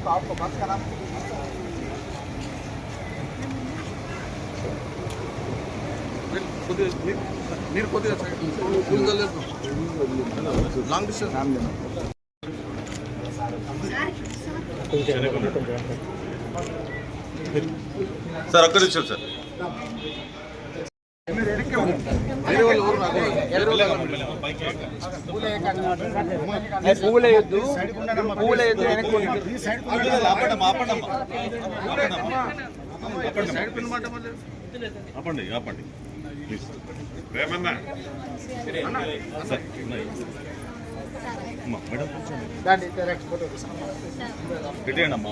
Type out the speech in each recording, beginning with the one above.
आपको बस का नाम మీరు కొద్దిగా లాంగ్ డిస్టెన్స్ సార్ ఒక్క నిమిషం సార్ ఆపండి ఆపండి ప్లీజ్ రేమన్నా సార్ అమ్మా మేడం పెట్టేయండి అమ్మా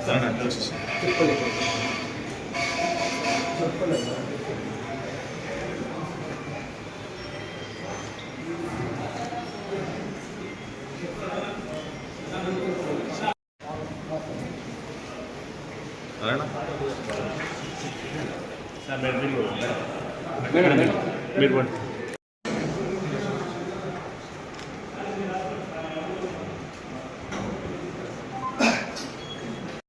సార్ మీరు